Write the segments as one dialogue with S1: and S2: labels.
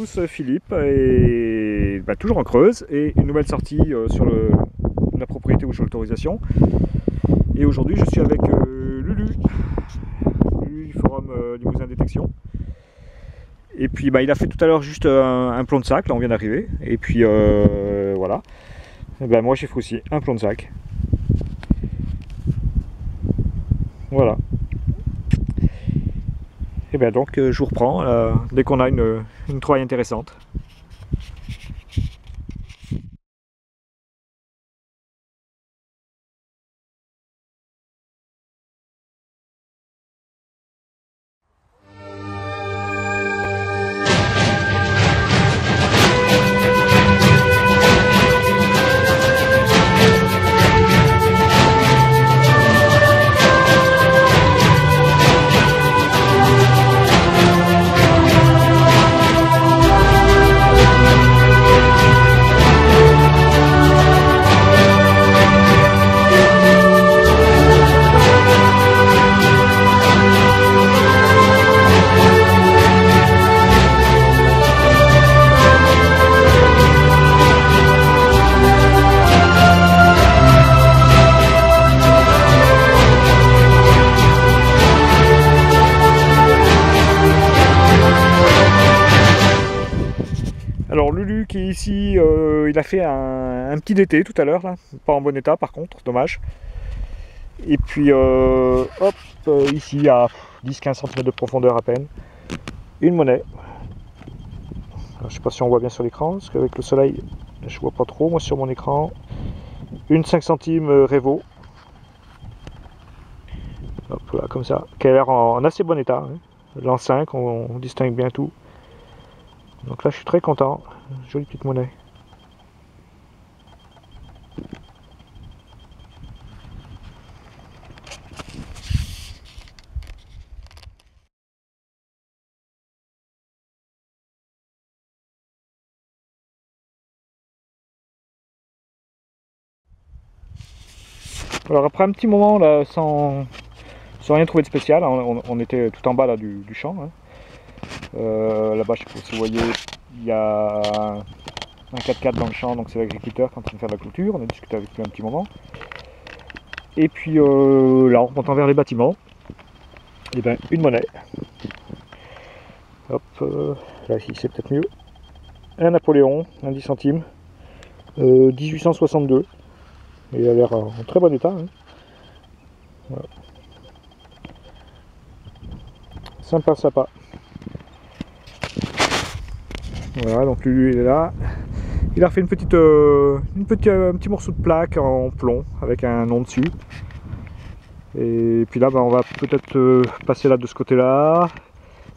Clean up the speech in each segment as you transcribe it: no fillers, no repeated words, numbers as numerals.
S1: tous, Philippe, et toujours en Creuse, et une nouvelle sortie sur la propriété ou sur l'autorisation. Et aujourd'hui je suis avec Lulu du forum Limousin Détection. Et puis il a fait tout à l'heure juste un plomb de sac, là on vient d'arriver, et puis voilà. Et moi j'ai fait aussi un plomb de sac. Voilà. Et donc je vous reprends dès qu'on a une trouvaille intéressante. Alors Lulu qui est ici, il a fait un petit d'été tout à l'heure, là, pas en bon état par contre, dommage. Et puis hop, ici à 10-15 cm de profondeur à peine, une monnaie. Alors, je sais pas si on voit bien sur l'écran, parce qu'avec le soleil, je vois pas trop, moi sur mon écran. Une 5 centimes Revo. Hop là, comme ça, qui a l'air en assez bon état. Hein. L'an 5, on distingue bien tout. Donc là je suis très content, jolie petite monnaie. Alors après un petit moment là, sans rien trouver de spécial, on était tout en bas là du champ. Hein. Là-bas, je sais pas si vous voyez, il y a un 4x4 dans le champ, donc c'est l'agriculteur qui est en train de faire de la clôture. On a discuté avec lui un petit moment. Et puis là, en remontant vers les bâtiments, et une monnaie. Hop, là ici c'est peut-être mieux. Un Napoléon, un 10 centimes, 1862. Et il a l'air en très bon état. Hein. Voilà. Sympa, sympa. Voilà, donc lui il est là. Il a fait un petit morceau de plaque en plomb avec un nom dessus. Et puis là, on va peut-être passer là de ce côté-là.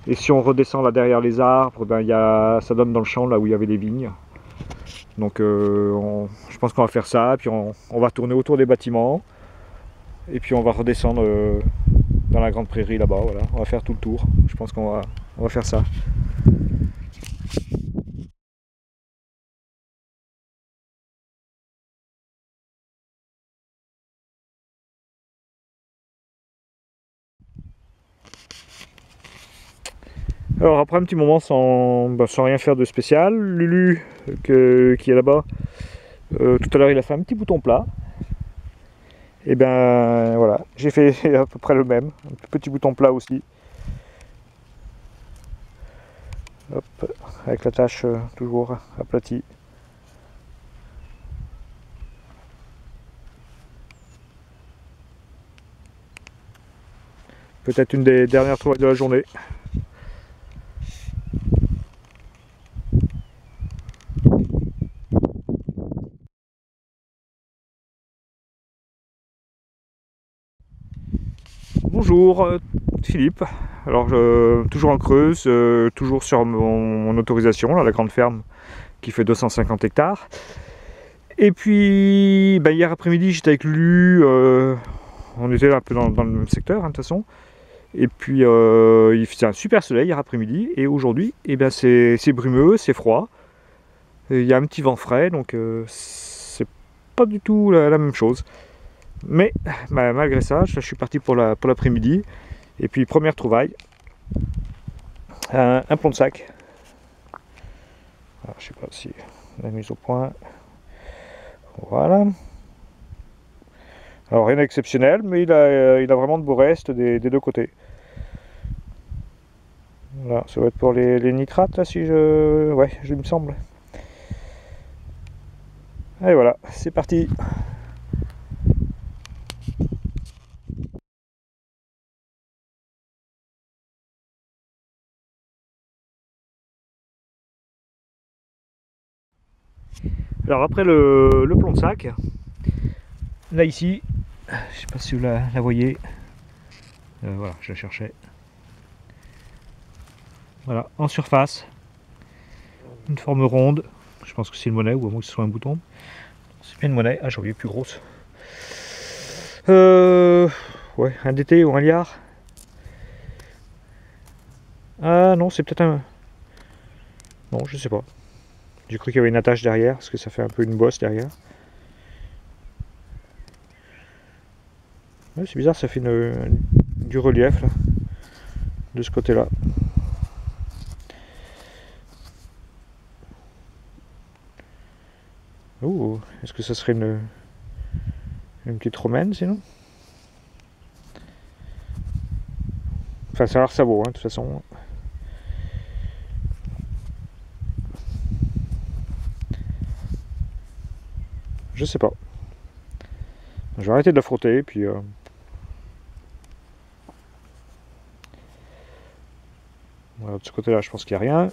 S1: Et si on redescend là derrière les arbres, ça donne dans le champ là où il y avait les vignes. Donc je pense qu'on va faire ça. Puis on va tourner autour des bâtiments. Et puis on va redescendre dans la grande prairie là-bas. Voilà, on va faire tout le tour. Je pense qu'on va faire ça. Alors après un petit moment sans rien faire de spécial, Lulu qui est là-bas, tout à l'heure il a fait un petit bouton plat. Et voilà, j'ai fait à peu près le même, un petit bouton plat aussi. Hop, avec la tâche toujours aplatie. Peut-être une des dernières trouvailles de la journée. Bonjour Philippe, alors toujours en Creuse, toujours sur mon autorisation, là, la grande ferme qui fait 250 hectares. Et puis hier après-midi j'étais avec Lulu, on était un peu dans le même secteur de toute façon. Et puis il faisait un super soleil hier après-midi et aujourd'hui c'est brumeux, c'est froid. Il y a un petit vent frais donc c'est pas du tout la même chose. Mais malgré ça, je suis parti pour l'après-midi. Et puis première trouvaille, un plomb de sac. Alors, je sais pas si la mise au point. Voilà. Alors rien d'exceptionnel, mais il a vraiment de beaux restes des deux côtés. Voilà, ça va être pour les nitrates là, si je... Ouais, je me semble. Et voilà, c'est parti. Alors après le plomb de sac, là ici, je sais pas si vous la voyez, voilà, je la cherchais. Voilà, en surface, une forme ronde, je pense que c'est une monnaie ou à moins que ce soit un bouton. C'est bien une monnaie, ah j'en voyais plus grosse. Ouais, un DT ou un liard. Ah non, c'est peut-être un... Non, je sais pas. J'ai cru qu'il y avait une attache derrière, parce que ça fait un peu une bosse derrière. Ouais, c'est bizarre, ça fait du relief là, de ce côté-là. Ouh, est-ce que ça serait une petite romaine sinon? Enfin, ça a l'air ça vaut, hein, de toute façon. Je sais pas. Je vais arrêter de la frotter, puis... Voilà, de ce côté-là, je pense qu'il n'y a rien.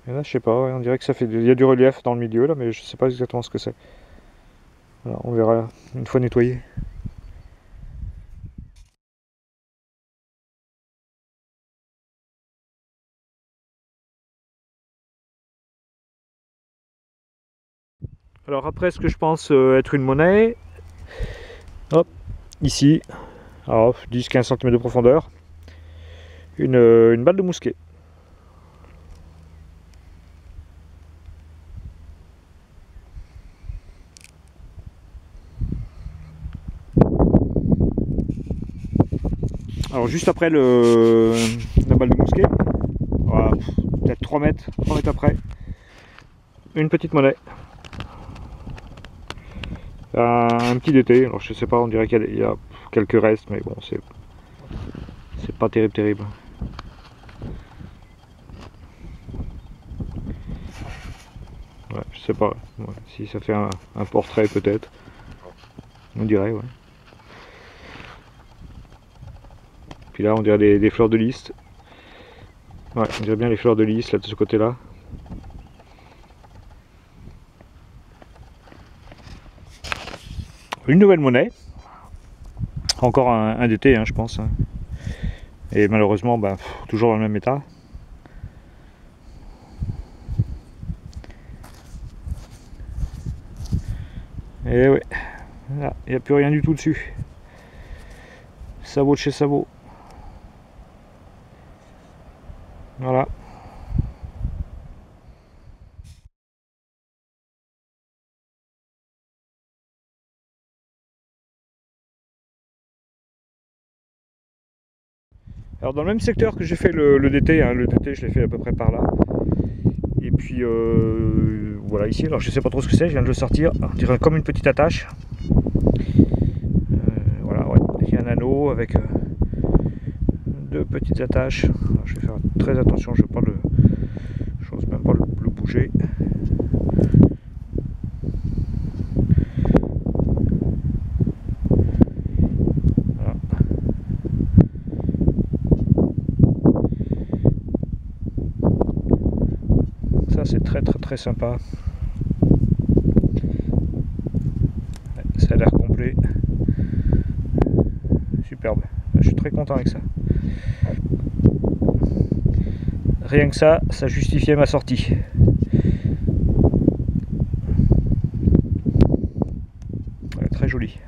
S1: Et là, je sais pas, on dirait que ça fait... Il y a du relief dans le milieu, là, mais je sais pas exactement ce que c'est. Voilà, on verra une fois nettoyé. Alors après, ce que je pense être une monnaie, hop, ici, alors 10-15 cm de profondeur, une balle de mousquet. Alors juste après la balle de mousquet, voilà, peut-être 3 mètres après, une petite monnaie. Un petit DT, alors je sais pas, on dirait qu'il y a quelques restes, mais bon, c'est pas terrible. Ouais, je sais pas, ouais, si ça fait un portrait peut-être, on dirait, ouais. Puis là, on dirait des fleurs de lys. Ouais, on dirait bien les fleurs de lys là de ce côté-là. Une nouvelle monnaie, encore un DT, hein, je pense. Et malheureusement, bah, toujours dans le même état. Et ouais, là, il n'y a plus rien du tout dessus. Sabot de chez Sabot. Voilà. Alors dans le même secteur que j'ai fait le DT, hein, le DT je l'ai fait à peu près par là. Et puis voilà ici, alors je sais pas trop ce que c'est, je viens de le sortir, on dirait comme une petite attache. Voilà, ouais, il y a un anneau avec deux petites attaches. Alors, je vais faire très attention, je n'ose même pas le bouger. Voilà. Ça c'est très sympa. Ça a l'air complet. Superbe. Je suis très content avec ça. Rien que ça justifiait ma sortie. Ouais, très joli.